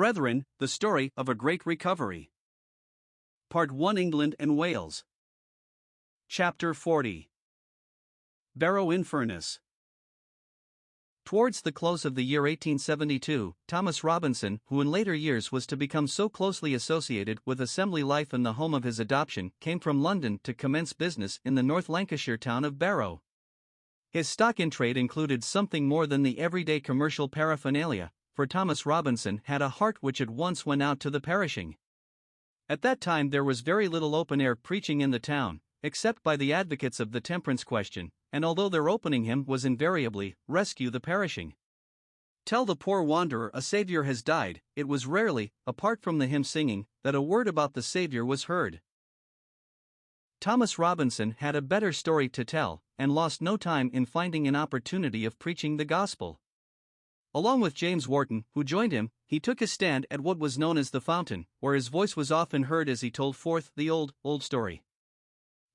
Brethren, the Story of a Great Recovery. Part 1, England and Wales. Chapter 40. Barrow-In-Furness. Towards the close of the year 1872, Thomas Robinson, who in later years was to become so closely associated with assembly life in the home of his adoption, came from London to commence business in the North Lancashire town of Barrow. His stock in trade included something more than the everyday commercial paraphernalia, for Thomas Robinson had a heart which at once went out to the perishing. At that time there was very little open-air preaching in the town, except by the advocates of the temperance question, and although their opening hymn was invariably, "Rescue the perishing. Tell the poor wanderer a Savior has died," it was rarely, apart from the hymn singing, that a word about the Savior was heard. Thomas Robinson had a better story to tell, and lost no time in finding an opportunity of preaching the gospel. Along with James Wharton, who joined him, he took his stand at what was known as the Fountain, where his voice was often heard as he told forth the old story.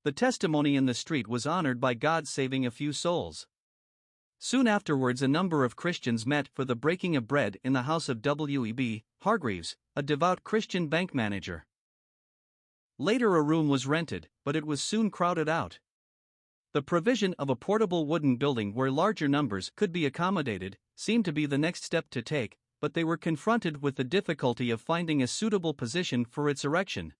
The testimony in the street was honored by God saving a few souls. Soon afterwards a number of Christians met for the breaking of bread in the house of W.E.B. Hargreaves, a devout Christian bank manager. Later a room was rented, but it was soon crowded out. The provision of a portable wooden building where larger numbers could be accommodated seemed to be the next step to take, but they were confronted with the difficulty of finding a suitable position for its erection.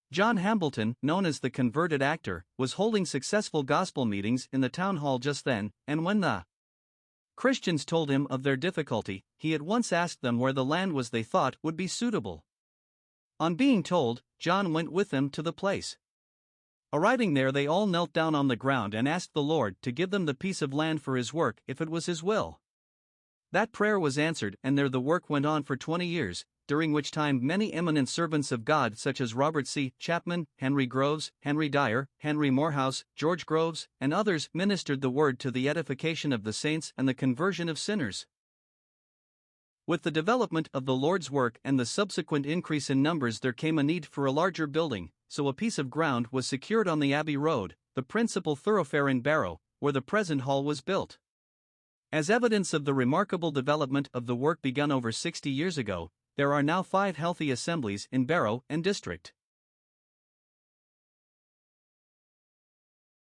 John Hambleton, known as the converted actor, was holding successful gospel meetings in the town hall just then, and when the Christians told him of their difficulty, he at once asked them where the land was they thought would be suitable. On being told, John went with them to the place. Arriving there, they all knelt down on the ground and asked the Lord to give them the piece of land for his work if it was his will. That prayer was answered, and there the work went on for 20 years, during which time many eminent servants of God such as Robert C. Chapman, Henry Groves, Henry Dyer, Henry Morehouse, George Groves, and others ministered the word to the edification of the saints and the conversion of sinners. With the development of the Lord's work and the subsequent increase in numbers, there came a need for a larger building, so a piece of ground was secured on the Abbey Road, the principal thoroughfare in Barrow, where the present hall was built. As evidence of the remarkable development of the work begun over 60 years ago, there are now 5 healthy assemblies in Barrow and district.